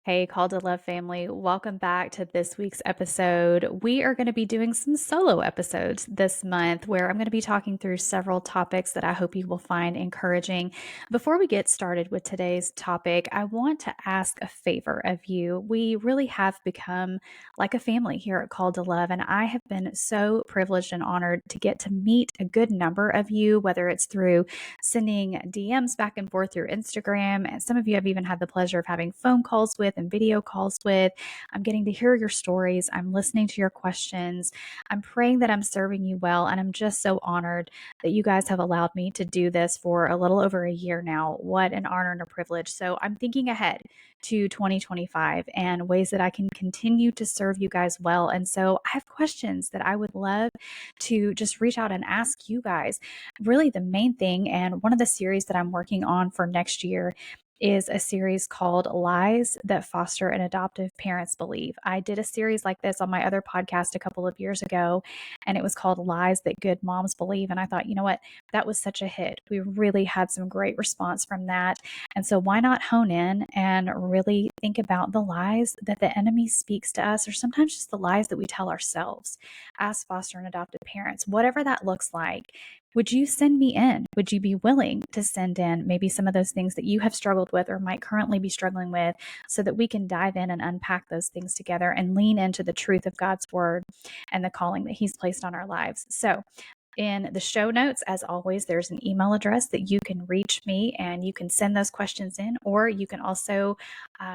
Hey, Call to Love family, welcome back to this week's episode. We are going to be doing some solo episodes this month where I'm going to be talking through several topics that I hope you will find encouraging. Before we get started with today's topic, I want to ask a favor of you. We really have become like a family here at Call to Love, and I have been so privileged and honored to get to meet a good number of you, whether it's through sending DMs back and forth through Instagram, and some of you have even had the pleasure of having phone calls with and video calls with. I'm getting to hear your stories. I'm listening to your questions. I'm praying that I'm serving you well. And I'm just so honored that you guys have allowed me to do this for a little over a year now. What an honor and a privilege. So I'm thinking ahead to 2025 and ways that I can continue to serve you guys well. And so I have questions that I would love to just reach out and ask you guys. Really, the main thing, and one of the series that I'm working on for next year is a series called Lies That Foster and Adoptive Parents Believe. I did a series like this on my other podcast a couple of years ago, and it was called Lies That Good Moms Believe. And I thought, you know what? That was such a hit. We really had some great response from that. And so why not hone in and really think about the lies that the enemy speaks to us, or sometimes just the lies that we tell ourselves as foster and adoptive parents, whatever that looks like. Would you send me in? Would you be willing to send in maybe some of those things that you have struggled with or might currently be struggling with so that we can dive in and unpack those things together and lean into the truth of God's word and the calling that He's placed on our lives? So, in the show notes, as always, there's an email address that you can reach me and you can send those questions in, or you can also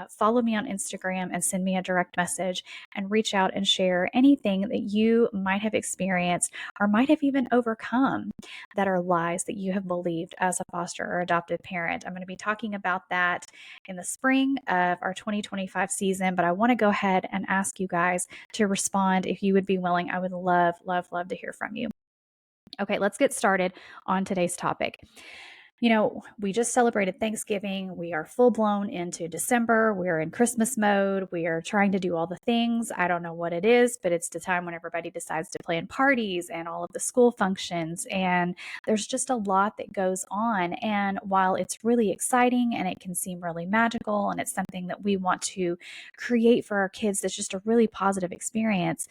follow me on Instagram and send me a direct message and reach out and share anything that you might have experienced or might have even overcome that are lies that you have believed as a foster or adoptive parent. I'm going to be talking about that in the spring of our 2025 season, but I want to go ahead and ask you guys to respond if you would be willing. I would love, love, love to hear from you. Okay, let's get started on today's topic. You know, we just celebrated Thanksgiving. We are full blown into December. We're in Christmas mode. We are trying to do all the things. I don't know what it is, but it's the time when everybody decides to plan parties and all of the school functions. And there's just a lot that goes on. And while it's really exciting and it can seem really magical and it's something that we want to create for our kids, that's just a really positive experience,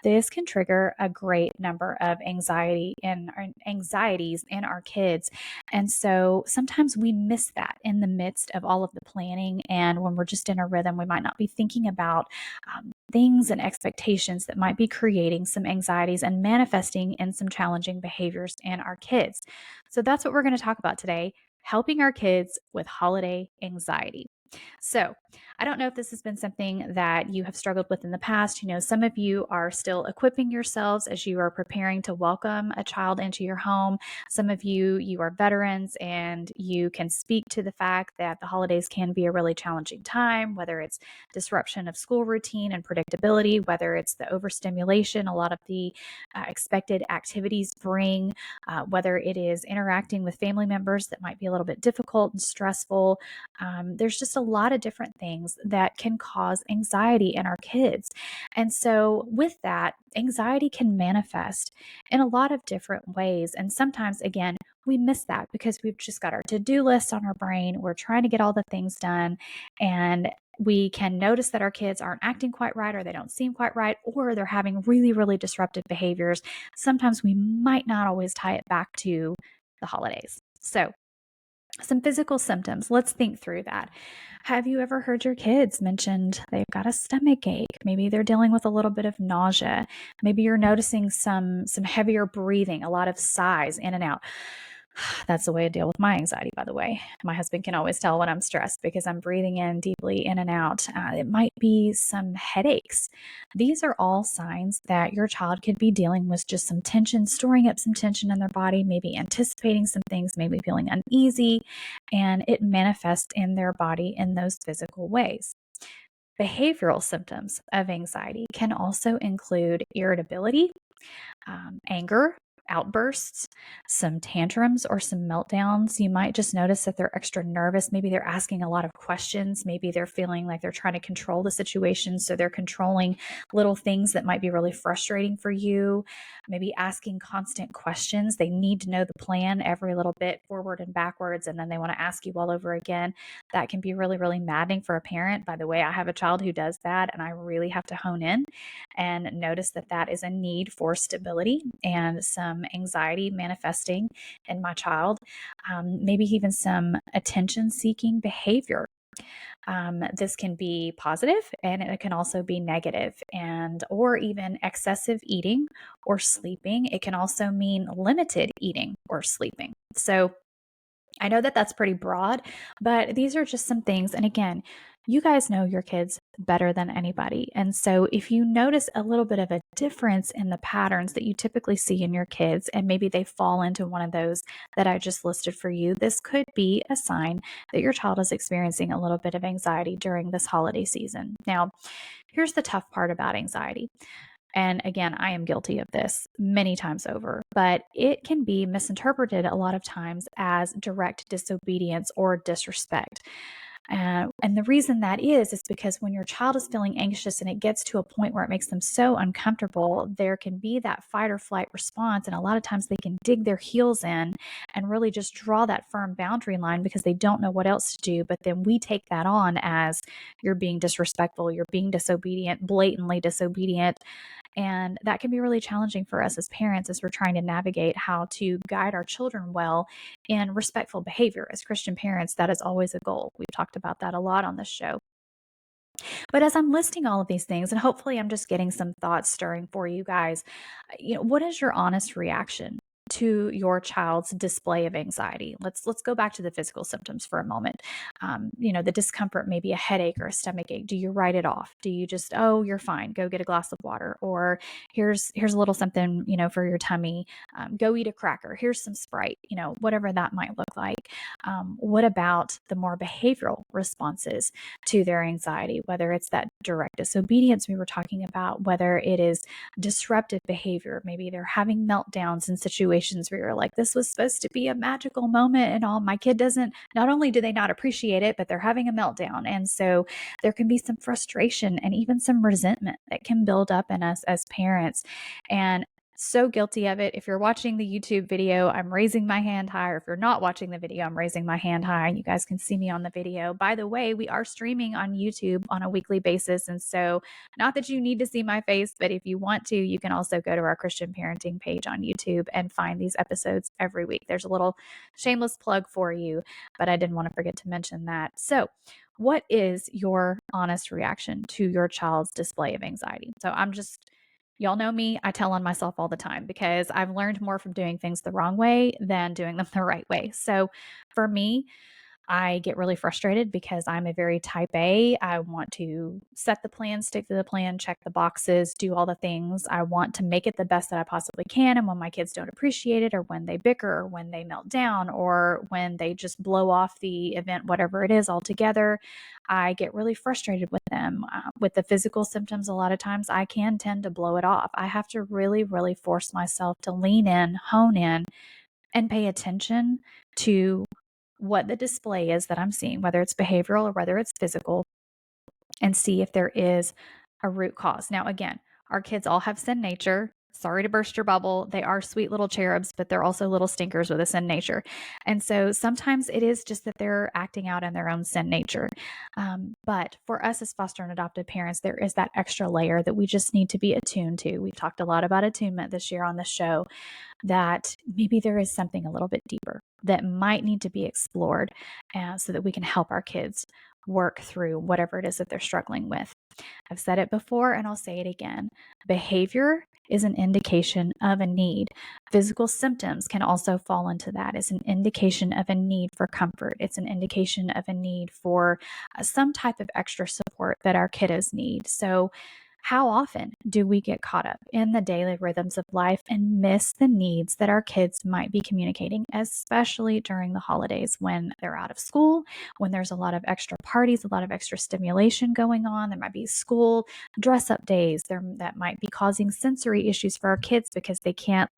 this can trigger a great number of anxieties in our kids. And so sometimes we miss that in the midst of all of the planning. And when we're just in a rhythm, we might not be thinking about things and expectations that might be creating some anxieties and manifesting in some challenging behaviors in our kids. So that's what we're going to talk about today, helping our kids with holiday anxiety. So, I don't know if this has been something that you have struggled with in the past. You know, some of you are still equipping yourselves as you are preparing to welcome a child into your home. Some of you are veterans and you can speak to the fact that the holidays can be a really challenging time, whether it's disruption of school routine and predictability, whether it's the overstimulation a lot of the expected activities bring, whether it is interacting with family members that might be a little bit difficult and stressful. There's just a lot of different things that can cause anxiety in our kids. And so, with that, anxiety can manifest in a lot of different ways. And sometimes, again, we miss that because we've just got our to do list on our brain. We're trying to get all the things done. And we can notice that our kids aren't acting quite right, or they don't seem quite right, or they're having really, really disruptive behaviors. Sometimes we might not always tie it back to the holidays. So, some physical symptoms. Let's think through that. Have you ever heard your kids mentioned they've got a stomach ache? Maybe they're dealing with a little bit of nausea. Maybe you're noticing some heavier breathing, a lot of sighs in and out. That's the way I deal with my anxiety, by the way. My husband can always tell when I'm stressed because I'm breathing in deeply in and out. It might be some headaches. These are all signs that your child could be dealing with just some tension, storing up some tension in their body, maybe anticipating some things, maybe feeling uneasy, and it manifests in their body in those physical ways. Behavioral symptoms of anxiety can also include irritability, anger, outbursts, some tantrums, or some meltdowns. You might just notice that they're extra nervous. Maybe they're asking a lot of questions. Maybe they're feeling like they're trying to control the situation. So they're controlling little things that might be really frustrating for you. Maybe asking constant questions. They need to know the plan every little bit forward and backwards, and then they want to ask you all over again. That can be really, really maddening for a parent. By the way, I have a child who does that, and I really have to hone in and notice that that is a need for stability and some anxiety manifesting in my child. Maybe even some attention seeking behavior. This can be positive and it can also be negative, and or even excessive eating or sleeping. It can also mean limited eating or sleeping. So I know that that's pretty broad, but these are just some things. And again, you guys know your kids better than anybody. And so if you notice a little bit of a difference in the patterns that you typically see in your kids, and maybe they fall into one of those that I just listed for you, this could be a sign that your child is experiencing a little bit of anxiety during this holiday season. Now, here's the tough part about anxiety. And again, I am guilty of this many times over, but it can be misinterpreted a lot of times as direct disobedience or disrespect. And the reason that is because when your child is feeling anxious and it gets to a point where it makes them so uncomfortable, there can be that fight or flight response. And a lot of times they can dig their heels in and really just draw that firm boundary line because they don't know what else to do. But then we take that on as you're being disrespectful, you're being disobedient, blatantly disobedient. And that can be really challenging for us as parents as we're trying to navigate how to guide our children well in respectful behavior. As Christian parents, that is always a goal. We've talked about that a lot on this show. But as I'm listing all of these things, and hopefully I'm just getting some thoughts stirring for you guys, what is your honest reaction to your child's display of anxiety? Let's go back to the physical symptoms for a moment. The discomfort, maybe a headache or a stomach ache. Do you write it off? Do you just, oh, you're fine, go get a glass of water? Or here's a little something, for your tummy. Go eat a cracker. Here's some Sprite. Whatever that might look like. What about the more behavioral responses to their anxiety? Whether it's that direct disobedience we were talking about, whether it is disruptive behavior. Maybe they're having meltdowns in situations where you're like, this was supposed to be a magical moment and all. My kid doesn't, not only do they not appreciate it, but they're having a meltdown. And so there can be some frustration and even some resentment that can build up in us as parents. And so guilty of it. If you're watching the YouTube video, I'm raising my hand high. Or if you're not watching the video, I'm raising my hand high. You guys can see me on the video. By the way, we are streaming on YouTube on a weekly basis. And so not that you need to see my face, but if you want to, you can also go to our Christian parenting page on YouTube and find these episodes every week. There's a little shameless plug for you, but I didn't want to forget to mention that. So what is your honest reaction to your child's display of anxiety? So y'all know me, I tell on myself all the time because I've learned more from doing things the wrong way than doing them the right way. So for me, I get really frustrated because I'm a very type A. I want to set the plan, stick to the plan, check the boxes, do all the things. I want to make it the best that I possibly can. And when my kids don't appreciate it, or when they bicker, or when they melt down, or when they just blow off the event, whatever it is altogether, I get really frustrated with them. With the physical symptoms, a lot of times I can tend to blow it off. I have to really, really force myself to lean in, hone in, and pay attention to what the display is that I'm seeing, whether it's behavioral or whether it's physical, and see if there is a root cause. Now, again, our kids all have sin nature. Sorry to burst your bubble. They are sweet little cherubs, but they're also little stinkers with a sin nature. And so sometimes it is just that they're acting out in their own sin nature. But for us as foster and adoptive parents, there is that extra layer that we just need to be attuned to. We've talked a lot about attunement this year on the show, that maybe there is something a little bit deeper that might need to be explored so that we can help our kids work through whatever it is that they're struggling with. I've said it before and I'll say it again. Behavior is an indication of a need. Physical symptoms can also fall into that. It's an indication of a need for comfort. It's an indication of a need for some type of extra support that our kiddos need. So How often do we get caught up in the daily rhythms of life and miss the needs that our kids might be communicating, especially during the holidays when they're out of school, when there's a lot of extra parties, a lot of extra stimulation going on? There might be school dress up days that might be causing sensory issues for our kids because they can't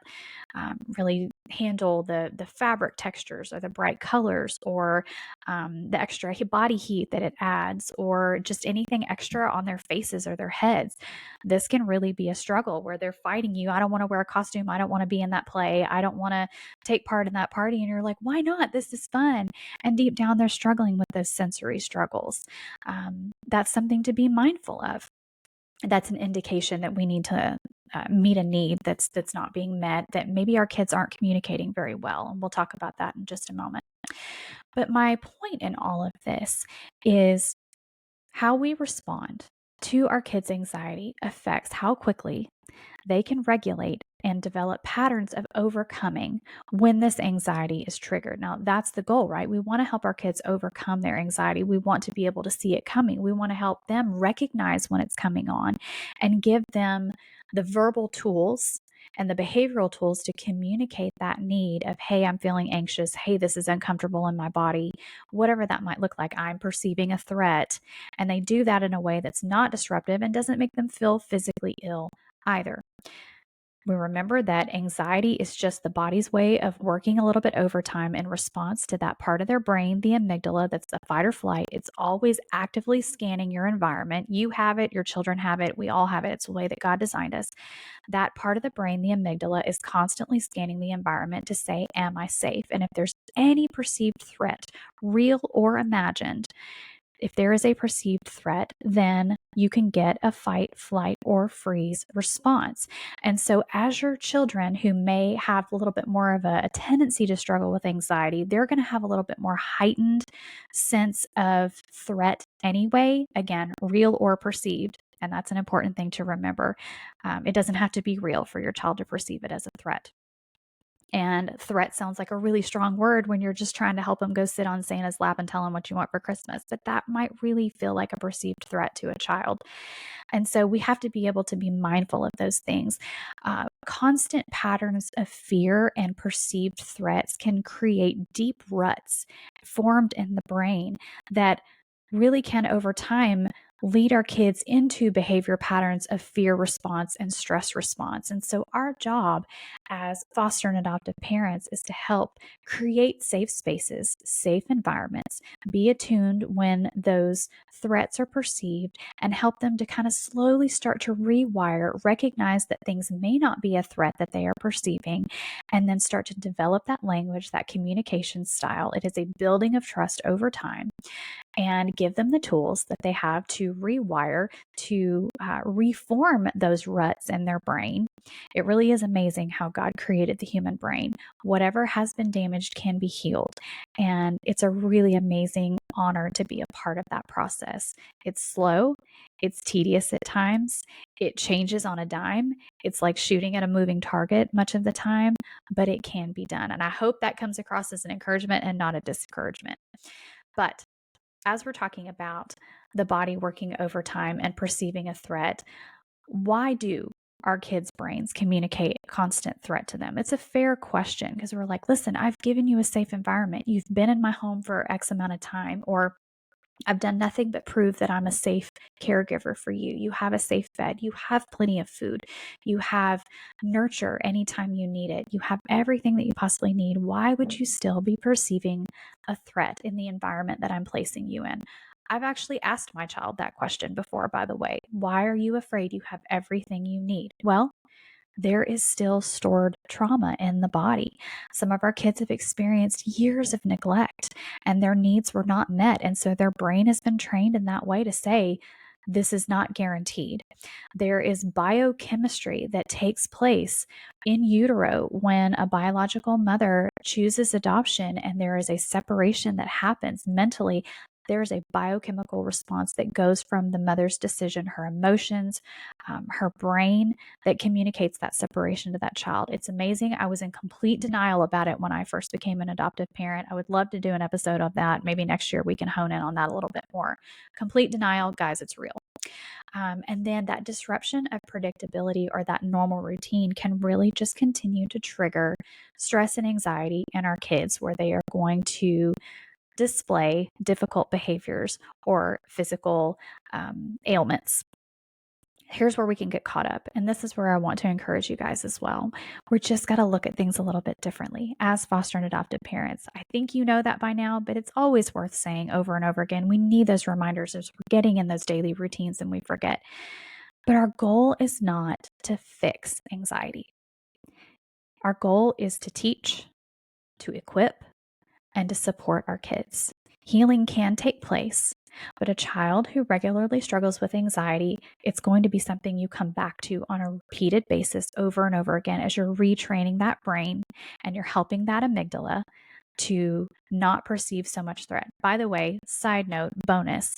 really handle the fabric textures or the bright colors or the extra body heat that it adds, or just anything extra on their faces or their heads. This can really be a struggle where they're fighting you. I don't want to wear a costume. I don't want to be in that play. I don't want to take part in that party. And you're like, why not? This is fun. And deep down, they're struggling with those sensory struggles. That's something to be mindful of. That's an indication that we need to meet a need that's not being met, that maybe our kids aren't communicating very well. And we'll talk about that in just a moment. But my point in all of this is how we respond to our kids' anxiety affects how quickly they can regulate and develop patterns of overcoming when this anxiety is triggered. Now, that's the goal, right? We want to help our kids overcome their anxiety. We want to be able to see it coming. We want to help them recognize when it's coming on and give them the verbal tools and the behavioral tools to communicate that need of, hey, I'm feeling anxious. Hey, this is uncomfortable in my body, whatever that might look like. I'm perceiving a threat. And they do that in a way that's not disruptive and doesn't make them feel physically ill either. We remember that anxiety is just the body's way of working a little bit overtime in response to that part of their brain, the amygdala, that's the fight or flight. It's always actively scanning your environment. You have it, your children have it, we all have it. It's the way that God designed us. That part of the brain, the amygdala, is constantly scanning the environment to say, am I safe? And if there's any perceived threat, real or imagined, if there is a perceived threat, then you can get a fight, flight, or freeze response. And so, as your children who may have a little bit more of a tendency to struggle with anxiety, they're going to have a little bit more heightened sense of threat anyway, again, real or perceived. And that's an important thing to remember. It doesn't have to be real for your child to perceive it as a threat. And threat sounds like a really strong word when you're just trying to help them go sit on Santa's lap and tell him what you want for Christmas. But that might really feel like a perceived threat to a child. And so we have to be able to be mindful of those things. Constant patterns of fear and perceived threats can create deep ruts formed in the brain that really can, over time, lead our kids into behavior patterns of fear response and stress response. And so our job as foster and adoptive parents is to help create safe spaces, safe environments, be attuned when those threats are perceived, and help them to kind of slowly start to rewire, recognize that things may not be a threat that they are perceiving, and then start to develop that language, that communication style. It is a building of trust over time, and give them the tools that they have to rewire, to reform those ruts in their brain. It really is amazing how God created the human brain. Whatever has been damaged can be healed. And it's a really amazing honor to be a part of that process. It's slow. It's tedious at times. It changes on a dime. It's like shooting at a moving target much of the time, but it can be done. And I hope that comes across as an encouragement and not a discouragement. But as we're talking about the body working overtime and perceiving a threat, why do our kids' brains communicate constant threat to them? It's a fair question, because we're like, listen, I've given you a safe environment. You've been in my home for X amount of time, or I've done nothing but prove that I'm a safe caregiver for you. You have a safe bed. You have plenty of food. You have nurture anytime you need it. You have everything that you possibly need. Why would you still be perceiving a threat in the environment that I'm placing you in? I've actually asked my child that question before, by the way. Why are you afraid? You have everything you need. Well, there is still stored trauma in the body. Some of our kids have experienced years of neglect and their needs were not met. And so their brain has been trained in that way to say, this is not guaranteed. There is biochemistry that takes place in utero when a biological mother chooses adoption and there is a separation that happens mentally. There's a biochemical response that goes from the mother's decision, her emotions, her brain, that communicates that separation to that child. It's amazing. I was in complete denial about it when I first became an adoptive parent. I would love to do an episode of that. Maybe next year we can hone in on that a little bit more. Complete denial, guys, it's real. And then that disruption of predictability or that normal routine can really just continue to trigger stress and anxiety in our kids, where they are going to display difficult behaviors or physical ailments. Here's where we can get caught up. And this is where I want to encourage you guys as well. We're just got to look at things a little bit differently as foster and adoptive parents. I think you know that by now, but it's always worth saying over and over again. We need those reminders as we're getting in those daily routines and we forget. But our goal is not to fix anxiety. Our goal is to teach, to equip, and to support our kids. Healing can take place, but a child who regularly struggles with anxiety, it's going to be something you come back to on a repeated basis over and over again as you're retraining that brain and you're helping that amygdala to not perceive so much threat. By the way, side note, bonus,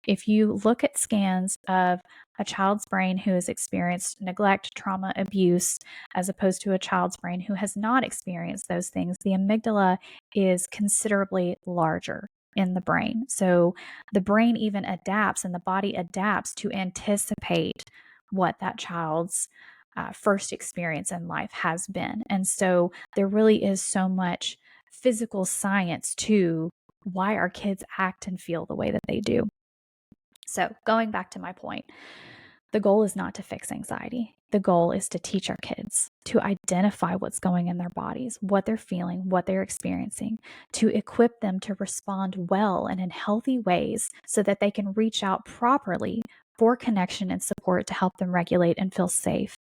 if you look at scans of a child's brain who has experienced neglect, trauma, abuse, as opposed to a child's brain who has not experienced those things, the amygdala is considerably larger in the brain. So the brain even adapts and the body adapts to anticipate what that child's first experience in life has been. And so there really is so much physical science to why our kids act and feel the way that they do. So going back to my point, the goal is not to fix anxiety. The goal is to teach our kids to identify what's going in their bodies, what they're feeling, what they're experiencing, to equip them to respond well and in healthy ways so that they can reach out properly for connection and support to help them regulate and feel safe.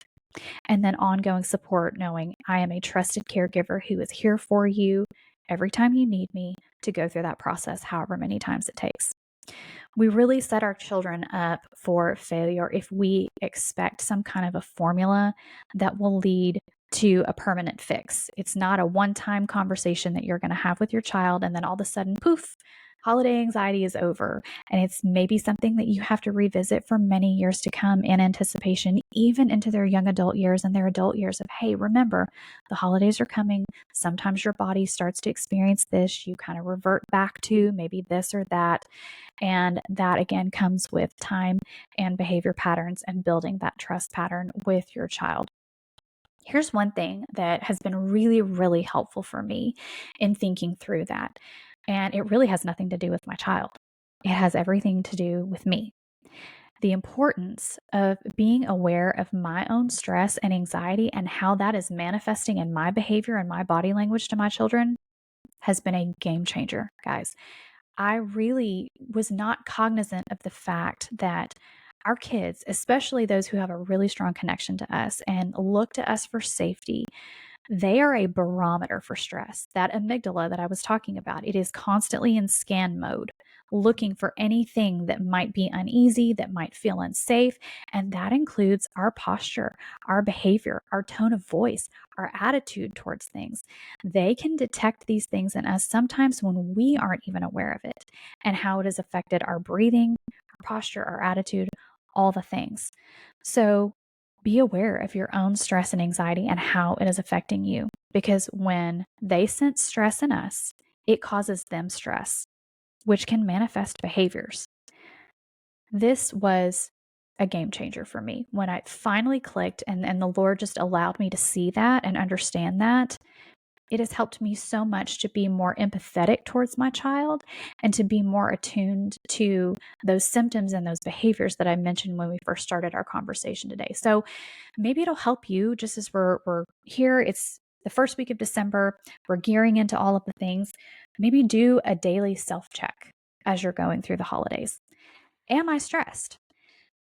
And then ongoing support, knowing I am a trusted caregiver who is here for you every time you need me to go through that process, however many times it takes. We really set our children up for failure if we expect some kind of a formula that will lead to a permanent fix. It's not a one-time conversation that you're going to have with your child and then all of a sudden, poof, holiday anxiety is over. And it's maybe something that you have to revisit for many years to come in anticipation, even into their young adult years and their adult years of, hey, remember, the holidays are coming. Sometimes your body starts to experience this. You kind of revert back to maybe this or that. And that again comes with time and behavior patterns and building that trust pattern with your child. Here's one thing that has been really, really helpful for me in thinking through that. And it really has nothing to do with my child. It has everything to do with me. The importance of being aware of my own stress and anxiety and how that is manifesting in my behavior and my body language to my children has been a game changer, guys. I really was not cognizant of the fact that our kids, especially those who have a really strong connection to us and look to us for safety, they are a barometer for stress. That amygdala that I was talking about, it is constantly in scan mode, looking for anything that might be uneasy, that might feel unsafe. And that includes our posture, our behavior, our tone of voice, our attitude towards things. They can detect these things in us sometimes when we aren't even aware of it, and how it has affected our breathing, our posture, our attitude, all the things. So be aware of your own stress and anxiety and how it is affecting you. Because when they sense stress in us, it causes them stress, which can manifest behaviors. This was a game changer for me when I finally clicked and the Lord just allowed me to see that and understand that. It has helped me so much to be more empathetic towards my child and to be more attuned to those symptoms and those behaviors that I mentioned when we first started our conversation today. So maybe it'll help you just as we're here. It's the first week of December. We're gearing into all of the things. Maybe do a daily self-check as you're going through the holidays. Am I stressed?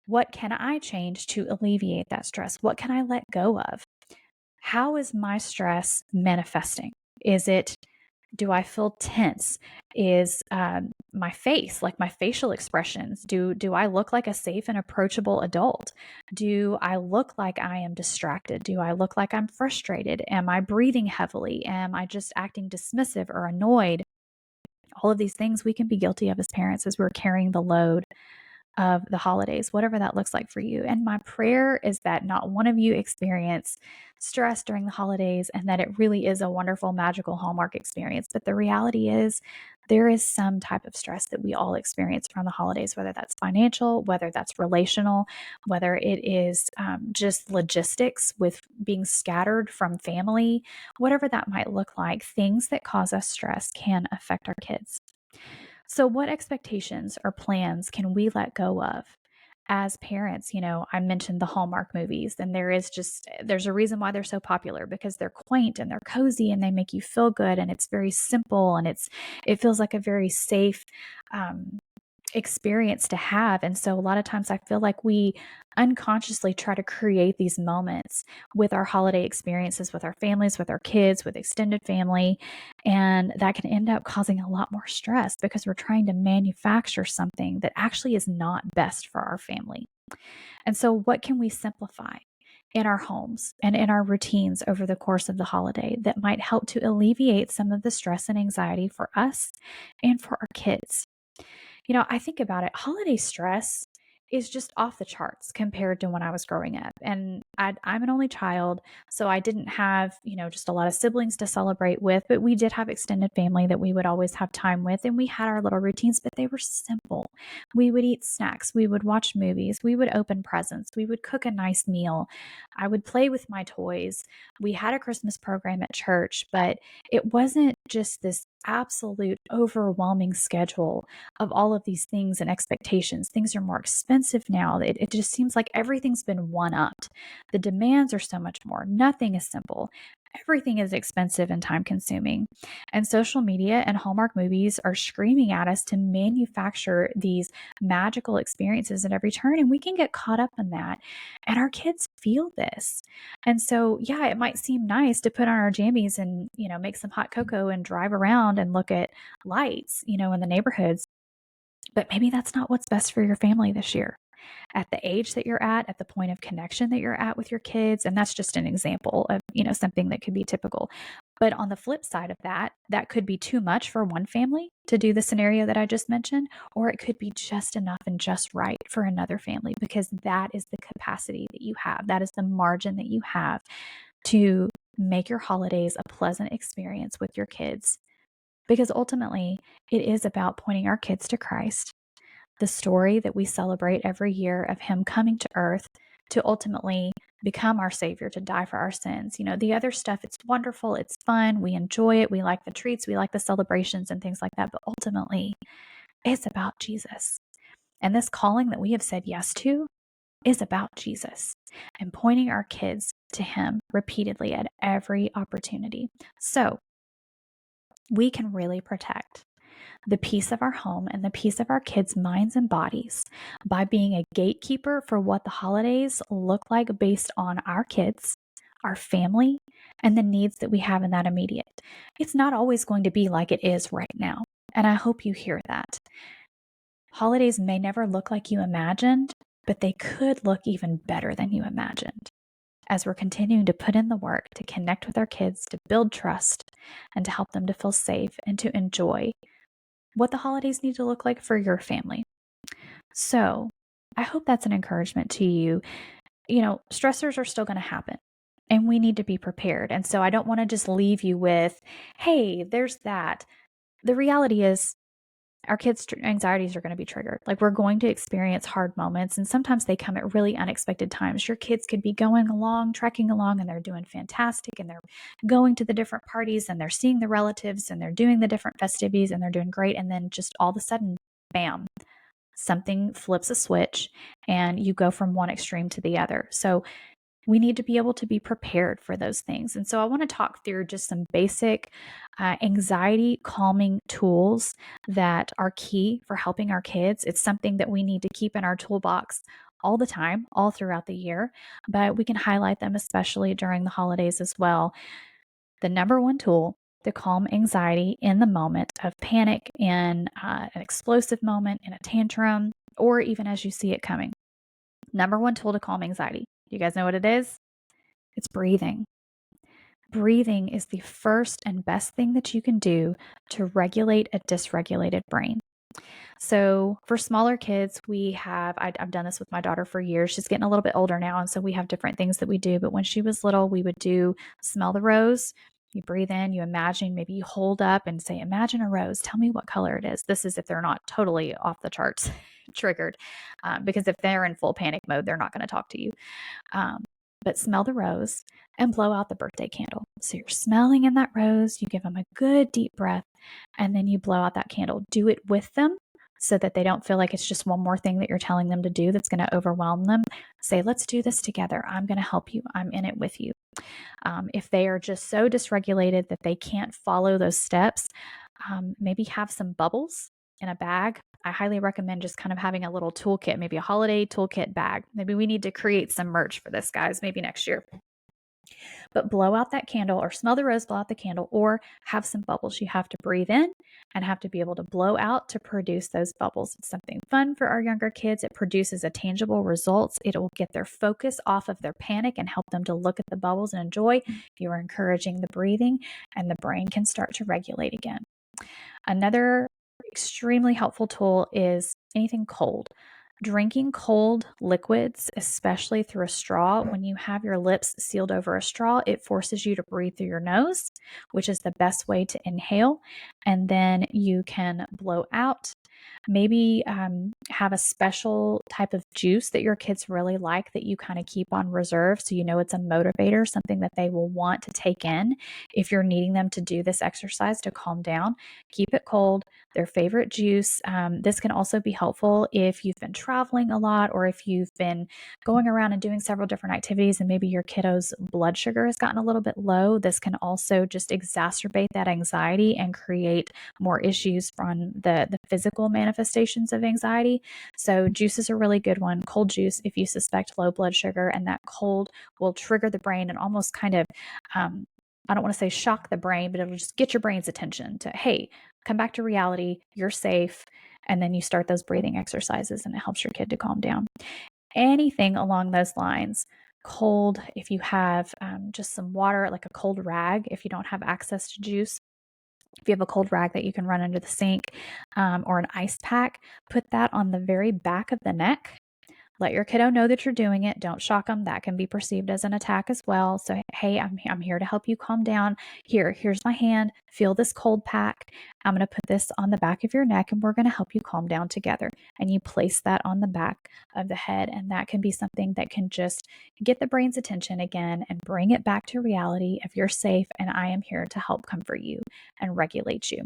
What can I change to alleviate that stress? What can I let go of? How is my stress manifesting? Do I feel tense? Is my face, like my facial expressions, do I look like a safe and approachable adult? Do I look like I am distracted? Do I look like I'm frustrated? Am I breathing heavily? Am I just acting dismissive or annoyed? All of these things we can be guilty of as parents as we're carrying the load of the holidays, whatever that looks like for you. And my prayer is that not one of you experience stress during the holidays and that it really is a wonderful, magical Hallmark experience. But the reality is there is some type of stress that we all experience around the holidays, whether that's financial, whether that's relational, whether it is just logistics with being scattered from family, whatever that might look like. Things that cause us stress can affect our kids. So, what expectations or plans can we let go of? As parents, I mentioned the Hallmark movies, and there's a reason why they're so popular, because they're quaint and they're cozy and they make you feel good, and it's very simple, and it feels like a very safe um, experience to have. And so a lot of times I feel like we unconsciously try to create these moments with our holiday experiences, with our families, with our kids, with extended family. And that can end up causing a lot more stress because we're trying to manufacture something that actually is not best for our family. And so, what can we simplify in our homes and in our routines over the course of the holiday that might help to alleviate some of the stress and anxiety for us and for our kids? I think about it, holiday stress is just off the charts compared to when I was growing up. And I'm an only child, so I didn't have, just a lot of siblings to celebrate with, but we did have extended family that we would always have time with. And we had our little routines, but they were simple. We would eat snacks, we would watch movies, we would open presents, we would cook a nice meal. I would play with my toys. We had a Christmas program at church, but it wasn't just this absolute overwhelming schedule of all of these things and expectations. Things are more expensive now. It just seems like everything's been one upped. The demands are so much more. Nothing is simple. Everything is expensive and time consuming. And social media and Hallmark movies are screaming at us to manufacture these magical experiences at every turn. And we can get caught up in that. And our kids feel this. And so, yeah, it might seem nice to put on our jammies and, make some hot cocoa and drive around and look at lights, in the neighborhoods. But maybe that's not what's best for your family this year. At the age that you're at the point of connection that you're at with your kids. And that's just an example of, something that could be typical. But on the flip side of that, that could be too much for one family to do the scenario that I just mentioned, or it could be just enough and just right for another family, because that is the capacity that you have. That is the margin that you have to make your holidays a pleasant experience with your kids. Because ultimately, it is about pointing our kids to Christ, the story that we celebrate every year of him coming to earth to ultimately become our savior, to die for our sins. The other stuff, it's wonderful, it's fun, we enjoy it, we like the treats, we like the celebrations and things like that. But ultimately, it's about Jesus. And this calling that we have said yes to is about Jesus and pointing our kids to him repeatedly at every opportunity. So we can really protect the peace of our home and the peace of our kids' minds and bodies by being a gatekeeper for what the holidays look like based on our kids, our family, and the needs that we have in that immediate. It's not always going to be like it is right now. And I hope you hear that. Holidays may never look like you imagined, but they could look even better than you imagined as we're continuing to put in the work to connect with our kids, to build trust, and to help them to feel safe and to enjoy what the holidays need to look like for your family. So I hope that's an encouragement to you. Stressors are still going to happen and we need to be prepared. And so I don't want to just leave you with, hey, there's that. The reality is our kids' anxieties are going to be triggered. Like, we're going to experience hard moments, and sometimes they come at really unexpected times. Your kids could be going along, trekking along, and they're doing fantastic, and they're going to the different parties, and they're seeing the relatives, and they're doing the different festivities, and they're doing great. And then just all of a sudden, bam, something flips a switch, and you go from one extreme to the other. So we need to be able to be prepared for those things. And so I want to talk through just some basic anxiety calming tools that are key for helping our kids. It's something that we need to keep in our toolbox all the time, all throughout the year, but we can highlight them especially during the holidays as well. The number one tool to calm anxiety in the moment of panic, in an explosive moment, in a tantrum, or even as you see it coming. Number one tool to calm anxiety. You guys know what it is? It's breathing. Breathing is the first and best thing that you can do to regulate a dysregulated brain. So for smaller kids, I've done this with my daughter for years. She's getting a little bit older now, and so we have different things that we do. But when she was little, we would do smell the rose, You breathe in, you imagine, maybe you hold up and say, imagine a rose. Tell me what color it is. This is if they're not totally off the charts triggered, because if they're in full panic mode, they're not going to talk to you. But smell the rose and blow out the birthday candle. So you're smelling in that rose, you give them a good deep breath, and then you blow out that candle. Do it with them so that they don't feel like it's just one more thing that you're telling them to do that's going to overwhelm them. Say, let's do this together. I'm going to help you. I'm in it with you. If they are just so dysregulated that they can't follow those steps, maybe have some bubbles in a bag. I highly recommend just kind of having a little toolkit, maybe a holiday toolkit bag. Maybe we need to create some merch for this, guys, maybe next year. But blow out that candle, or smell the rose, blow out the candle, or have some bubbles. You have to breathe in and have to be able to blow out to produce those bubbles. It's something fun for our younger kids. It produces a tangible results. It will get their focus off of their panic and help them to look at the bubbles and enjoy. You are encouraging the breathing, and the brain can start to regulate again. Another extremely helpful tool is anything cold. Drinking cold liquids, especially through a straw, when you have your lips sealed over a straw, it forces you to breathe through your nose, which is the best way to inhale. And then you can blow out. Maybe have a special type of juice that your kids really like that you kind of keep on reserve. So you know it's a motivator, something that they will want to take in if you're needing them to do this exercise to calm down. Keep it cold, their favorite juice. This can also be helpful if you've been traveling a lot, or if you've been going around and doing several different activities and maybe your kiddo's blood sugar has gotten a little bit low. This can also just exacerbate that anxiety and create more issues from the physical manifestations of anxiety. So juice is a really good one. Cold juice, if you suspect low blood sugar, and that cold will trigger the brain and almost kind of, I don't want to say shock the brain, but it'll just get your brain's attention to, hey, come back to reality, you're safe. And then you start those breathing exercises and it helps your kid to calm down. Anything along those lines. Cold, if you have just some water, like a cold rag, if you don't have access to juice, if you have a cold rag that you can run under the sink, or an ice pack, put that on the very back of the neck. Let your kiddo know that you're doing it. Don't shock them. That can be perceived as an attack as well. So, hey, I'm here to help you calm down. Here's my hand. Feel this cold pack. I'm going to put this on the back of your neck, and we're going to help you calm down together. And you place that on the back of the head. And that can be something that can just get the brain's attention again and bring it back to reality of you're safe and I am here to help comfort you and regulate you.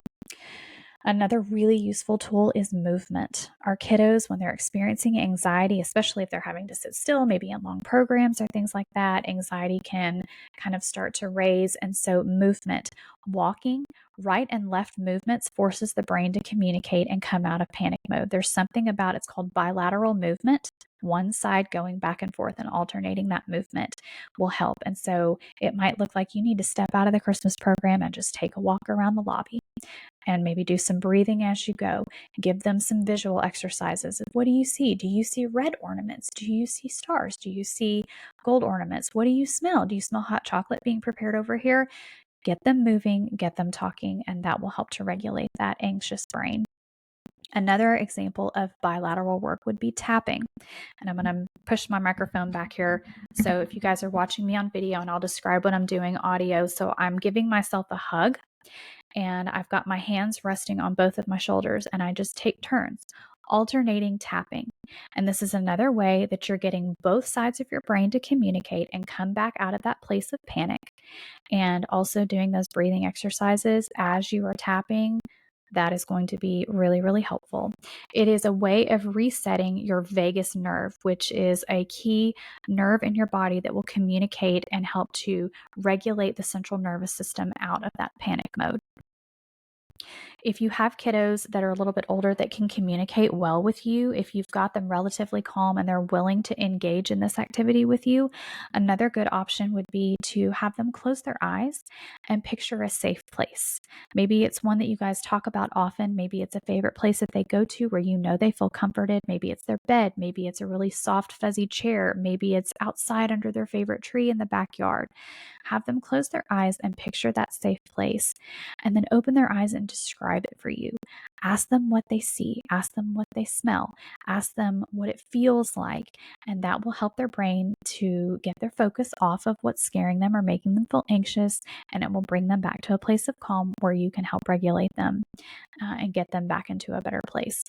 Another really useful tool is movement. Our kiddos, when they're experiencing anxiety, especially if they're having to sit still, maybe in long programs or things like that, anxiety can kind of start to raise. And so movement, walking, right and left movements forces the brain to communicate and come out of panic mode. There's something about it's called bilateral movement. One side going back and forth and alternating that movement will help. And so it might look like you need to step out of the Christmas program and just take a walk around the lobby and maybe do some breathing as you go. Give them some visual exercises. What do you see? Do you see red ornaments? Do you see stars? Do you see gold ornaments? What do you smell? Do you smell hot chocolate being prepared over here? Get them moving, get them talking, and that will help to regulate that anxious brain. Another example of bilateral work would be tapping. And I'm going to push my microphone back here. So if you guys are watching me on video, and I'll describe what I'm doing audio. So I'm giving myself a hug, and I've got my hands resting on both of my shoulders, and I just take turns alternating tapping. And this is another way that you're getting both sides of your brain to communicate and come back out of that place of panic. And also doing those breathing exercises as you are tapping, that is going to be really, really helpful. It is a way of resetting your vagus nerve, which is a key nerve in your body that will communicate and help to regulate the central nervous system out of that panic mode. If you have kiddos that are a little bit older that can communicate well with you, if you've got them relatively calm and they're willing to engage in this activity with you, another good option would be to have them close their eyes and picture a safe place. Maybe it's one that you guys talk about often. Maybe it's a favorite place that they go to where you know they feel comforted. Maybe it's their bed. Maybe it's a really soft, fuzzy chair. Maybe it's outside under their favorite tree in the backyard. Have them close their eyes and picture that safe place, and then open their eyes and describe describe it for you. Ask them what they see, ask them what they smell, ask them what it feels like, and that will help their brain to get their focus off of what's scaring them or making them feel anxious, and it will bring them back to a place of calm where you can help regulate them and get them back into a better place.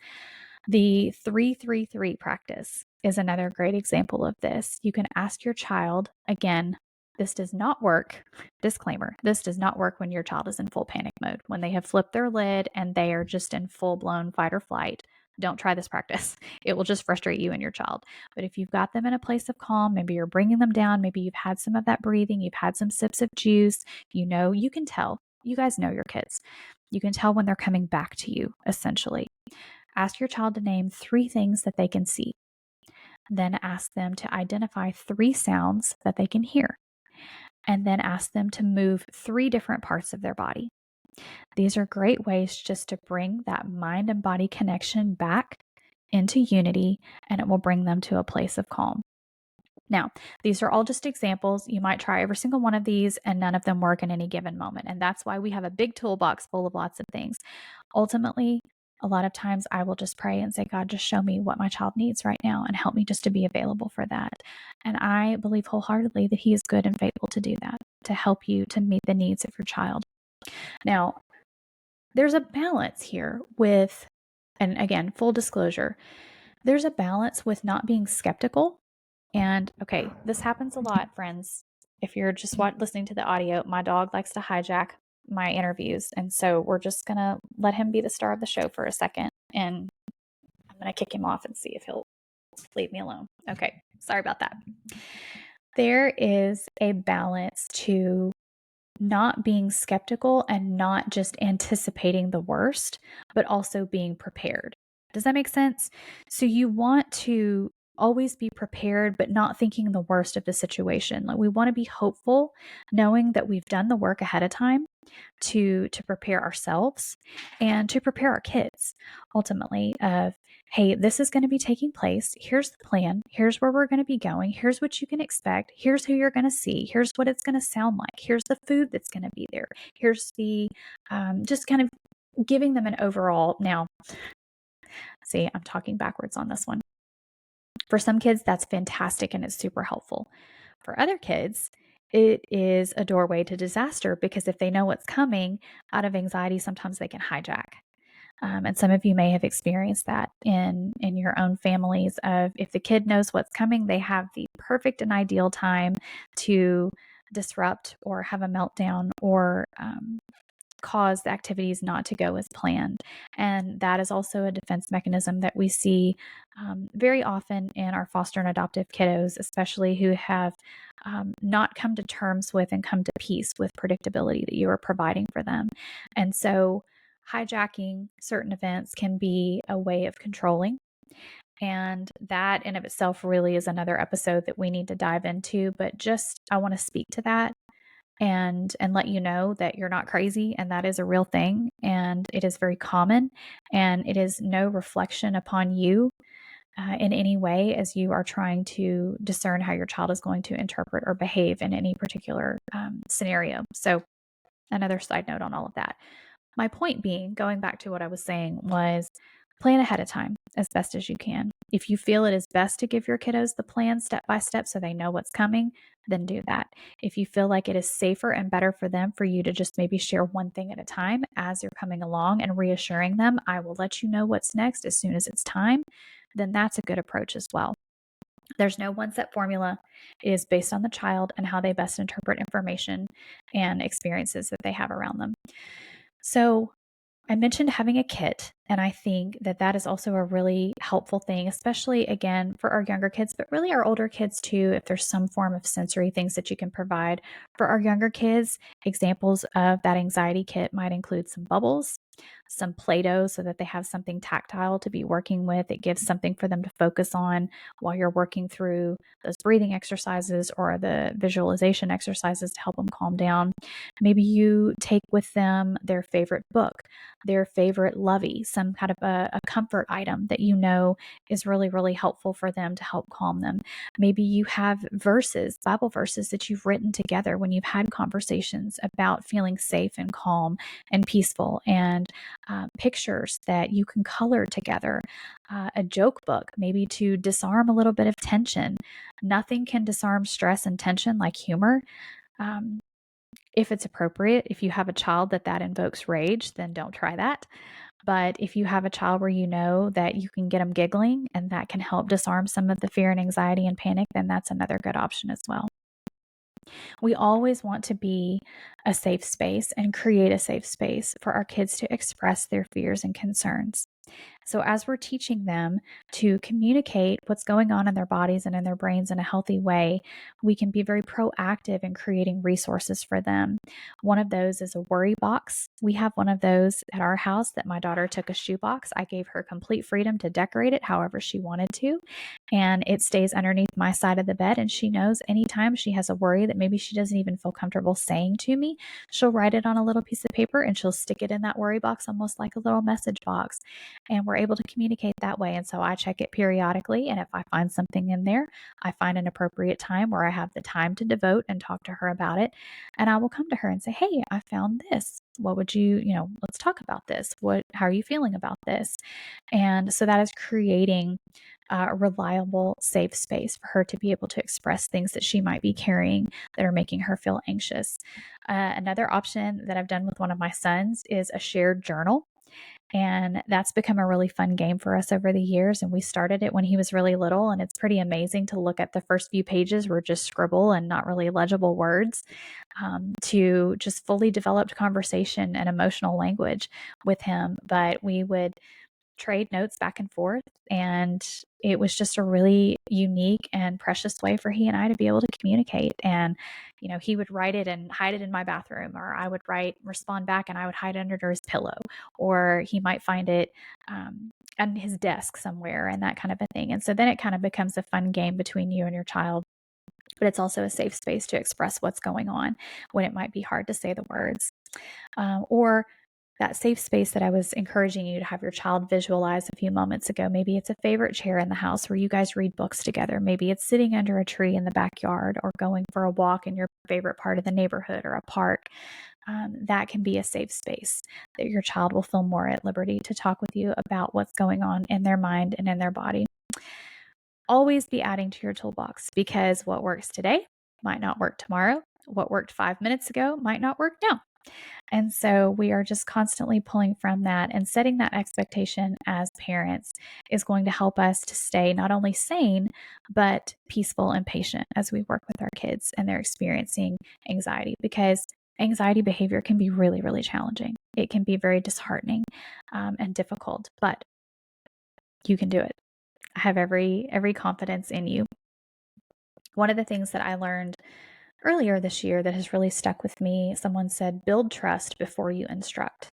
The 3-3-3 practice is another great example of this. You can ask your child, again, this does not work. Disclaimer, this does not work when your child is in full panic mode, when they have flipped their lid and they are just in full-blown fight or flight. Don't try this practice. It will just frustrate you and your child. But if you've got them in a place of calm, maybe you're bringing them down, maybe you've had some of that breathing, you've had some sips of juice, you can tell. You guys know your kids. You can tell when they're coming back to you, essentially. Ask your child to name 3 things that they can see. Then ask them to identify 3 sounds that they can hear. And then ask them to move 3 different parts of their body. These are great ways just to bring that mind and body connection back into unity, and it will bring them to a place of calm. Now, these are all just examples. You might try every single one of these and none of them work in any given moment. And that's why we have a big toolbox full of lots of things. Ultimately, a lot of times I will just pray and say, God, just show me what my child needs right now and help me just to be available for that. And I believe wholeheartedly that He is good and faithful to do that, to help you to meet the needs of your child. Now, there's a balance here with, and again, full disclosure, there's a balance with not being skeptical. And okay, this happens a lot, friends. If you're just listening to the audio, my dog likes to hijack my interviews. And so we're just going to let him be the star of the show for a second. And I'm going to kick him off and see if he'll leave me alone. Okay, sorry about that. There is a balance to not being skeptical and not just anticipating the worst, but also being prepared. Does that make sense? So you want to always be prepared, but not thinking the worst of the situation. Like, we want to be hopeful, knowing that we've done the work ahead of time to prepare ourselves and to prepare our kids ultimately of, hey, this is going to be taking place. Here's the plan. Here's where we're going to be going. Here's what you can expect. Here's who you're going to see. Here's what it's going to sound like. Here's the food that's going to be there. Here's the, just kind of giving them an overall. Now, see, I'm talking backwards on this one. For some kids, that's fantastic and it's super helpful. For other kids, it is a doorway to disaster, because if they know what's coming, out of anxiety, sometimes they can hijack. And some of you may have experienced that in your own families of, if the kid knows what's coming, they have the perfect and ideal time to disrupt or have a meltdown or cause the activities not to go as planned. And that is also a defense mechanism that we see very often in our foster and adoptive kiddos, especially who have not come to terms with and come to peace with predictability that you are providing for them. And so hijacking certain events can be a way of controlling. And that in of itself really is another episode that we need to dive into. But just, I want to speak to that and let you know that you're not crazy, and that is a real thing, and it is very common, and it is no reflection upon you in any way as you are trying to discern how your child is going to interpret or behave in any particular scenario. So another side note on all of that. My point being, going back to what I was saying, was plan ahead of time as best as you can. If you feel it is best to give your kiddos the plan step by step so they know what's coming, then do that. If you feel like it is safer and better for them for you to just maybe share one thing at a time as you're coming along and reassuring them, I will let you know what's next as soon as it's time, then that's a good approach as well. There's no one set formula. It is based on the child and how they best interpret information and experiences that they have around them. So I mentioned having a kit, and I think that that is also a really helpful thing, especially, again, for our younger kids, but really our older kids too, if there's some form of sensory things that you can provide. For our younger kids, examples of that anxiety kit might include some bubbles, some Play-Doh so that they have something tactile to be working with. It gives something for them to focus on while you're working through those breathing exercises or the visualization exercises to help them calm down. Maybe you take with them their favorite book, their favorite lovey, some kind of a comfort item that you know is really, really helpful for them to help calm them. Maybe you have verses, Bible verses that you've written together when you've had conversations about feeling safe and calm and peaceful, and pictures that you can color together, a joke book, maybe to disarm a little bit of tension. Nothing can disarm stress and tension like humor. Um, if it's appropriate, if you have a child that invokes rage, then don't try that. But if you have a child where you know that you can get them giggling and that can help disarm some of the fear and anxiety and panic, then that's another good option as well. We always want to be a safe space and create a safe space for our kids to express their fears and concerns. So, as we're teaching them to communicate what's going on in their bodies and in their brains in a healthy way, we can be very proactive in creating resources for them. One of those is a worry box. We have one of those at our house that my daughter took a shoebox. I gave her complete freedom to decorate it however she wanted to. And it stays underneath my side of the bed. And she knows anytime she has a worry that maybe she doesn't even feel comfortable saying to me, she'll write it on a little piece of paper and she'll stick it in that worry box, almost like a little message box. And we're able to communicate that way. And so I check it periodically. And if I find something in there, I find an appropriate time where I have the time to devote and talk to her about it. And I will come to her and say, hey, I found this. What would let's talk about this. How are you feeling about this? And so that is creating a reliable, safe space for her to be able to express things that she might be carrying that are making her feel anxious. Another option that I've done with one of my sons is a shared journal. And that's become a really fun game for us over the years. And we started it when he was really little. And it's pretty amazing to look at the first few pages were just scribble and not really legible words, to just fully developed conversation and emotional language with him. But we would trade notes back and forth. And it was just a really unique and precious way for he and I to be able to communicate. And, he would write it and hide it in my bathroom, or I would respond back and I would hide it under his pillow, or he might find it on his desk somewhere and that kind of a thing. And so then it kind of becomes a fun game between you and your child. But it's also a safe space to express what's going on when it might be hard to say the words. Or that safe space that I was encouraging you to have your child visualize a few moments ago. Maybe it's a favorite chair in the house where you guys read books together. Maybe it's sitting under a tree in the backyard or going for a walk in your favorite part of the neighborhood or a park. That can be a safe space that your child will feel more at liberty to talk with you about what's going on in their mind and in their body. Always be adding to your toolbox, because what works today might not work tomorrow. What worked 5 minutes ago might not work now. And so we are just constantly pulling from that, and setting that expectation as parents is going to help us to stay not only sane, but peaceful and patient as we work with our kids and they're experiencing anxiety, because anxiety behavior can be really, really challenging. It can be very disheartening and difficult, but you can do it. I have every confidence in you. One of the things that I learned earlier this year that has really stuck with me, someone said, build trust before you instruct.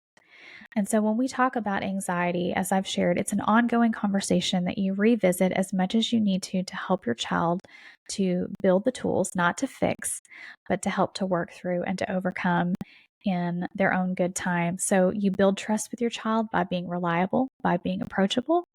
And so when we talk about anxiety, as I've shared, it's an ongoing conversation that you revisit as much as you need to help your child to build the tools, not to fix, but to help to work through and to overcome in their own good time. So you build trust with your child by being reliable, by being approachable,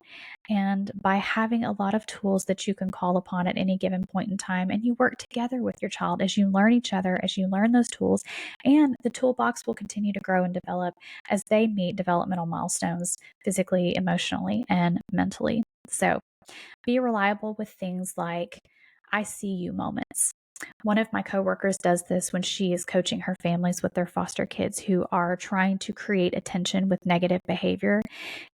and by having a lot of tools that you can call upon at any given point in time. And you work together with your child as you learn each other, as you learn those tools, and the toolbox will continue to grow and develop as they meet developmental milestones physically, emotionally, and mentally. So be reliable with things like I see you moments. One of my coworkers does this when she is coaching her families with their foster kids who are trying to create attention with negative behavior.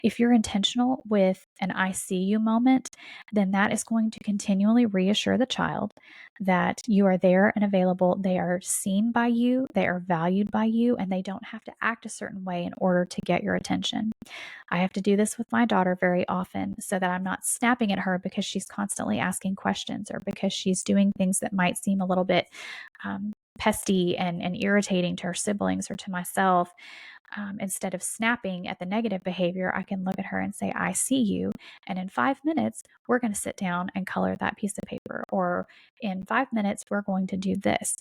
If you're intentional with an I see you moment, then that is going to continually reassure the child that you are there and available. They are seen by you, they are valued by you, and they don't have to act a certain way in order to get your attention. I have to do this with my daughter very often so that I'm not snapping at her because she's constantly asking questions or because she's doing things that might seem a little bit pesty and irritating to her siblings or to myself. Instead of snapping at the negative behavior, I can look at her and say, I see you. And in 5 minutes, we're going to sit down and color that piece of paper. Or in 5 minutes, we're going to do this.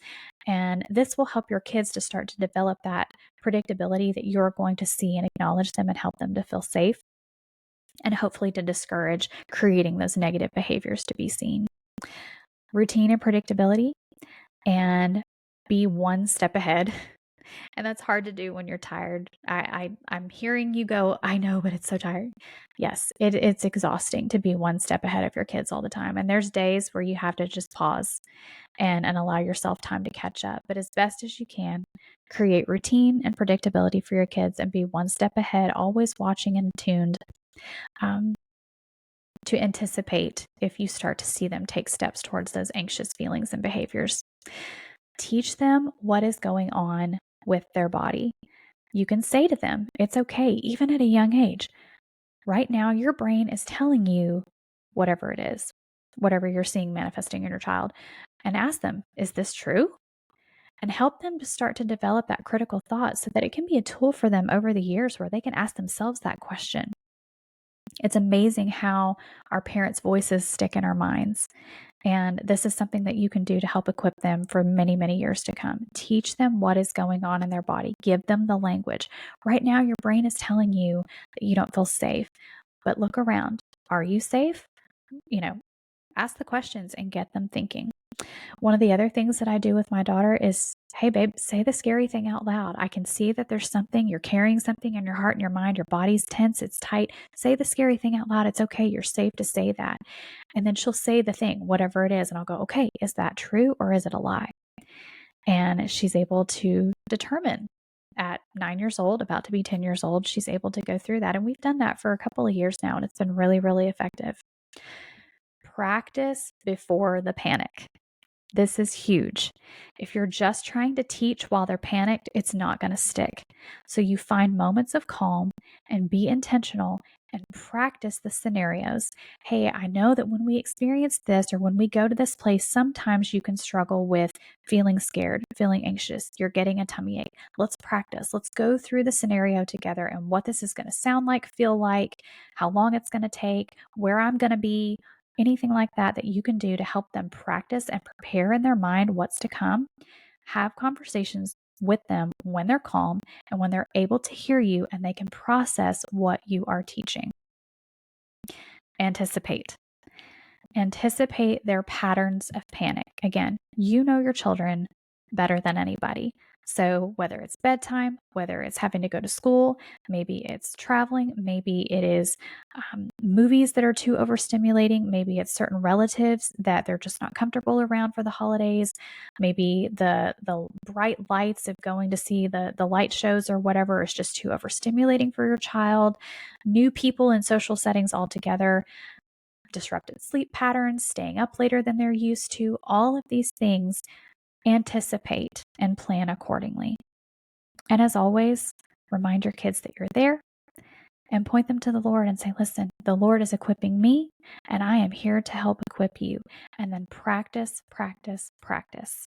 And this will help your kids to start to develop that predictability that you're going to see and acknowledge them and help them to feel safe, and hopefully to discourage creating those negative behaviors to be seen. Routine and predictability, and be one step ahead And that's hard to do when you're tired. I'm hearing you go, I know, but it's so tired. Yes, it's exhausting to be one step ahead of your kids all the time. And there's days where you have to just pause and allow yourself time to catch up. But as best as you can, create routine and predictability for your kids and be one step ahead, always watching and tuned um, to anticipate if you start to see them take steps towards those anxious feelings and behaviors. Teach them what is going on with their body. You can say to them, it's okay, even at a young age. Right now, your brain is telling you whatever it is, whatever you're seeing manifesting in your child, and ask them, is this true? And help them to start to develop that critical thought so that it can be a tool for them over the years where they can ask themselves that question. It's amazing how our parents' voices stick in our minds. And this is something that you can do to help equip them for many, many years to come. Teach them what is going on in their body. Give them the language. Right now, your brain is telling you that you don't feel safe, but look around. Are you safe? Ask the questions and get them thinking. One of the other things that I do with my daughter is, hey, babe, say the scary thing out loud. I can see that there's something, you're carrying something in your heart and your mind, your body's tense, it's tight. Say the scary thing out loud. It's okay. You're safe to say that. And then she'll say the thing, whatever it is. And I'll go, okay, is that true or is it a lie? And she's able to determine at 9 years old, about to be 10 years old, she's able to go through that. And we've done that for a couple of years now, and it's been really, really effective. Practice before the panic. This is huge. If you're just trying to teach while they're panicked, it's not going to stick. So you find moments of calm and be intentional and practice the scenarios. Hey, I know that when we experience this or when we go to this place, sometimes you can struggle with feeling scared, feeling anxious, you're getting a tummy ache. Let's practice. Let's go through the scenario together and what this is going to sound like, feel like, how long it's going to take, where I'm going to be, anything like that you can do to help them practice and prepare in their mind what's to come. Have conversations with them when they're calm and when they're able to hear you and they can process what you are teaching. Anticipate. Anticipate their patterns of panic. Again, you know your children better than anybody. So whether it's bedtime, whether it's having to go to school, maybe it's traveling, maybe it is movies that are too overstimulating, maybe it's certain relatives that they're just not comfortable around for the holidays, maybe the bright lights of going to see the light shows or whatever is just too overstimulating for your child, new people in social settings altogether, disrupted sleep patterns, staying up later than they're used to, all of these things. Anticipate and plan accordingly. And as always, remind your kids that you're there and point them to the Lord and say, listen, the Lord is equipping me and I am here to help equip you. And then practice, practice, practice.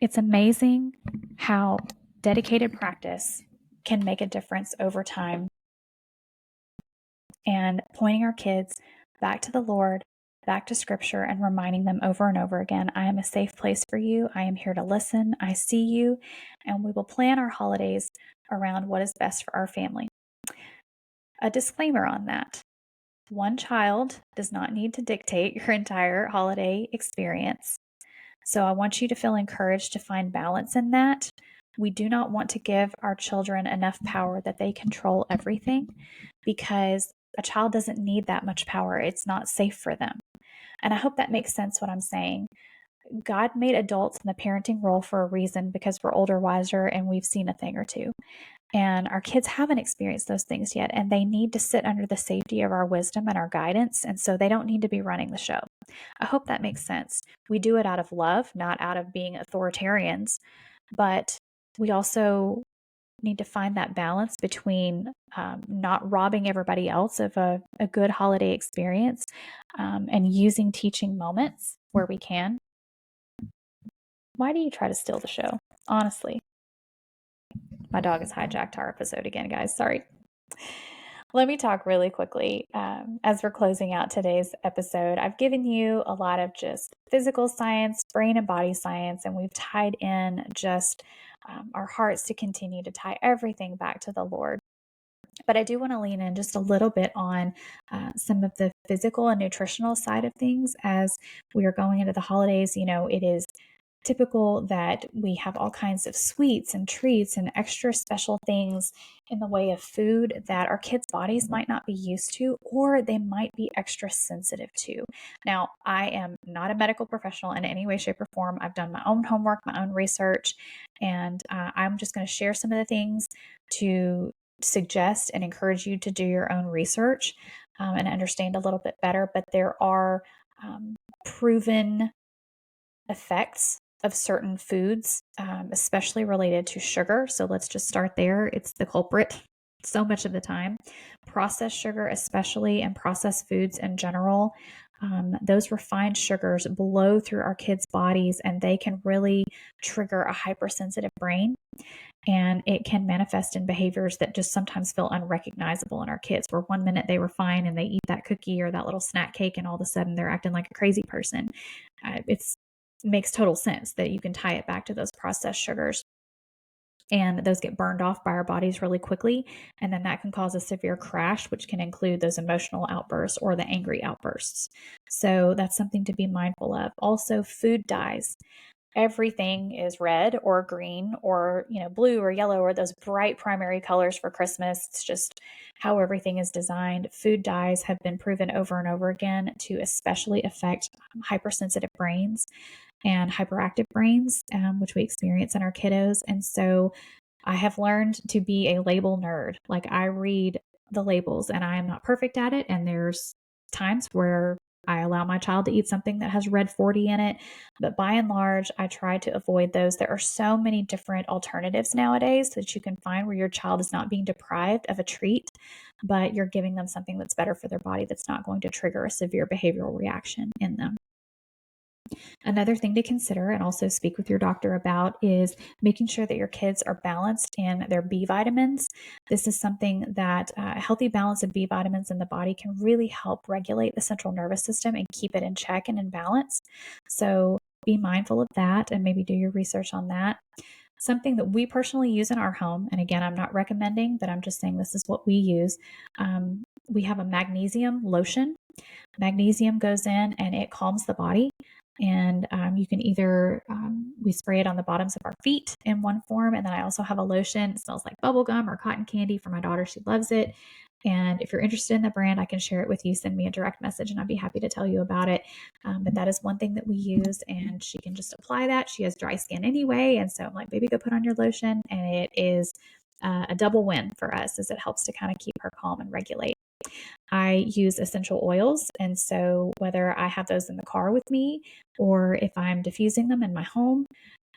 It's amazing how dedicated practice can make a difference over time. And pointing our kids back to the Lord, back to scripture, and reminding them over and over again, I am a safe place for you. I am here to listen. I see you. And we will plan our holidays around what is best for our family. A disclaimer on that. One child does not need to dictate your entire holiday experience. So I want you to feel encouraged to find balance in that. We do not want to give our children enough power that they control everything, because a child doesn't need that much power. It's not safe for them. And I hope that makes sense what I'm saying. God made adults in the parenting role for a reason, because we're older, wiser, and we've seen a thing or two. And our kids haven't experienced those things yet, and they need to sit under the safety of our wisdom and our guidance, and so they don't need to be running the show. I hope that makes sense. We do it out of love, not out of being authoritarians, but we also need to find that balance between not robbing everybody else of a good holiday experience, and using teaching moments where we can. Why do you try to steal the show? Honestly. My dog has hijacked our episode again, guys. Sorry. Let me talk really quickly as we're closing out today's episode. I've given you a lot of just physical science, brain and body science, and we've tied in just our hearts to continue to tie everything back to the Lord. But I do want to lean in just a little bit on some of the physical and nutritional side of things as we are going into the holidays. You know, it is typical that we have all kinds of sweets and treats and extra special things in the way of food that our kids' bodies might not be used to, or they might be extra sensitive to. Now, I am not a medical professional in any way, shape, or form. I've done my own homework, my own research, and I'm just going to share some of the things to suggest and encourage you to do your own research and understand a little bit better. But there are proven effects of certain foods, especially related to sugar. So let's just start there. It's the culprit so much of the time. Processed sugar, especially, and processed foods in general. Those refined sugars blow through our kids' bodies and they can really trigger a hypersensitive brain. And it can manifest in behaviors that just sometimes feel unrecognizable in our kids, where one minute they were fine and they eat that cookie or that little snack cake, and all of a sudden they're acting like a crazy person. It makes total sense that you can tie it back to those processed sugars. And those get burned off by our bodies really quickly. And then that can cause a severe crash, which can include those emotional outbursts or the angry outbursts. So that's something to be mindful of. Also, food dyes. Everything is red or green or blue or yellow or those bright primary colors for Christmas. It's just how everything is designed. Food dyes have been proven over and over again to especially affect hypersensitive brains and hyperactive brains, which we experience in our kiddos. And so I have learned to be a label nerd. Like, I read the labels and I am not perfect at it. And there's times where I allow my child to eat something that has red 40 in it. But by and large, I try to avoid those. There are so many different alternatives nowadays that you can find where your child is not being deprived of a treat, but you're giving them something that's better for their body, that's not going to trigger a severe behavioral reaction in them. Another thing to consider and also speak with your doctor about is making sure that your kids are balanced in their B vitamins. This is something that a healthy balance of B vitamins in the body can really help regulate the central nervous system and keep it in check and in balance. So be mindful of that and maybe do your research on that. Something that we personally use in our home, and again, I'm not recommending, but I'm just saying this is what we use. We have a magnesium lotion. Magnesium goes in and it calms the body. And you can either, we spray it on the bottoms of our feet in one form. And then I also have a lotion. It smells like bubble gum or cotton candy for my daughter. She loves it. And if you're interested in the brand, I can share it with you. Send me a direct message and I'd be happy to tell you about it. But that is one thing that we use, and she can just apply that. She has dry skin anyway. And so I'm like, baby, go put on your lotion. And it is a double win for us, as it helps to kind of keep her calm and regulate. I use essential oils. And so whether I have those in the car with me or if I'm diffusing them in my home,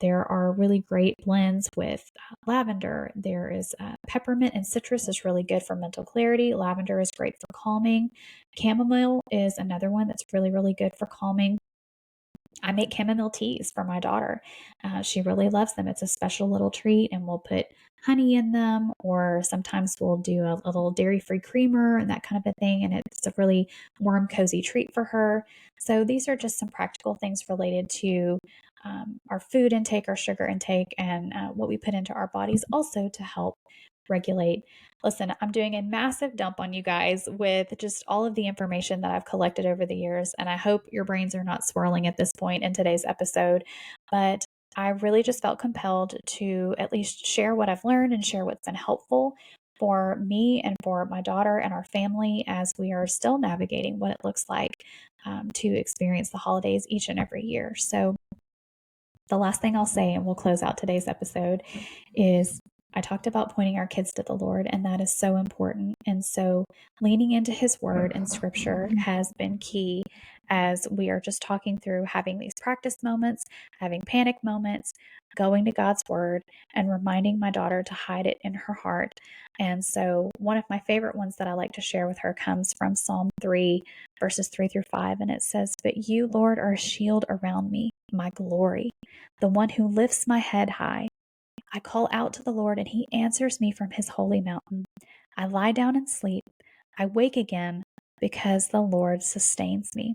there are really great blends with lavender. There is peppermint and citrus is really good for mental clarity. Lavender is great for calming. Chamomile is another one that's really, really good for calming. I make chamomile teas for my daughter. She really loves them. It's a special little treat, and we'll put honey in them, or sometimes we'll do a little dairy-free creamer and that kind of a thing. And it's a really warm, cozy treat for her. So these are just some practical things related to our food intake, our sugar intake, and what we put into our bodies also to help regulate. Listen, I'm doing a massive dump on you guys with just all of the information that I've collected over the years, and I hope your brains are not swirling at this point in today's episode. But I really just felt compelled to at least share what I've learned and share what's been helpful for me and for my daughter and our family as we are still navigating what it looks like to experience the holidays each and every year. So the last thing I'll say, and we'll close out today's episode, is I talked about pointing our kids to the Lord, and that is so important. And so leaning into His Word and Scripture has been key as we are just talking through having these practice moments, having panic moments, going to God's Word, and reminding my daughter to hide it in her heart. And so one of my favorite ones that I like to share with her comes from Psalm 3, verses 3-5. And it says, "But you, Lord, are a shield around me, my glory, the one who lifts my head high. I call out to the Lord, and He answers me from His holy mountain. I lie down and sleep. I wake again because the Lord sustains me."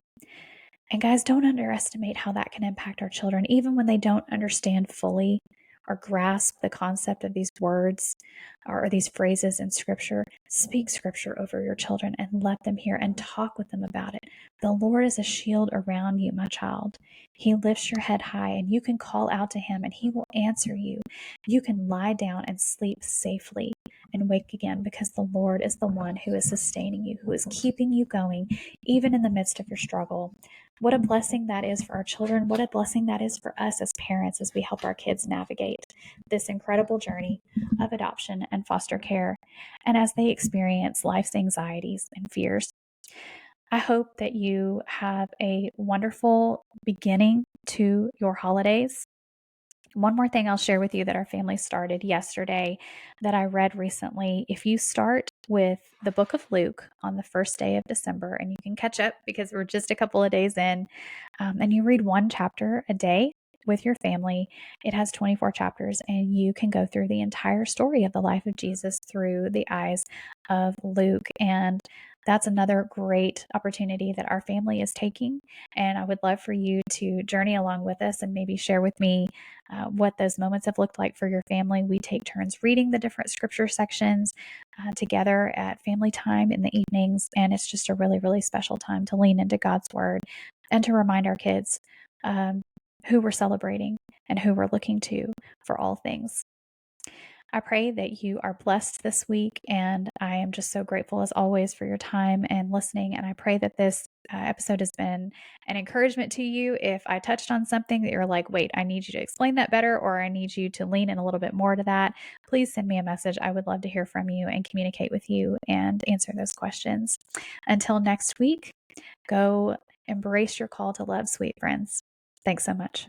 And guys, don't underestimate how that can impact our children, even when they don't understand fully. or grasp the concept of these words or these phrases in Scripture, speak Scripture over your children and let them hear and talk with them about it. The Lord is a shield around you, my child. He lifts your head high, and you can call out to Him and He will answer you. You can lie down and sleep safely and wake again, because the Lord is the one who is sustaining you, who is keeping you going, even in the midst of your struggle. What a blessing that is for our children. What a blessing that is for us as parents as we help our kids navigate this incredible journey of adoption and foster care, and as they experience life's anxieties and fears. I hope that you have a wonderful beginning to your holidays. One more thing I'll share with you that our family started yesterday that I read recently. If you start with the book of Luke on the first day of December, and you can catch up because we're just a couple of days in, and you read one chapter a day with your family, it has 24 chapters, and you can go through the entire story of the life of Jesus through the eyes of Luke. And that's another great opportunity that our family is taking. And I would love for you to journey along with us and maybe share with me what those moments have looked like for your family. We take turns reading the different scripture sections together at family time in the evenings. And it's just a really, really special time to lean into God's word and to remind our kids who we're celebrating and who we're looking to for all things. I pray that you are blessed this week, and I am just so grateful as always for your time and listening. And I pray that this episode has been an encouragement to you. If I touched on something that you're like, wait, I need you to explain that better, or I need you to lean in a little bit more to that, please send me a message. I would love to hear from you and communicate with you and answer those questions. Until next week, go embrace your call to love, sweet friends. Thanks so much.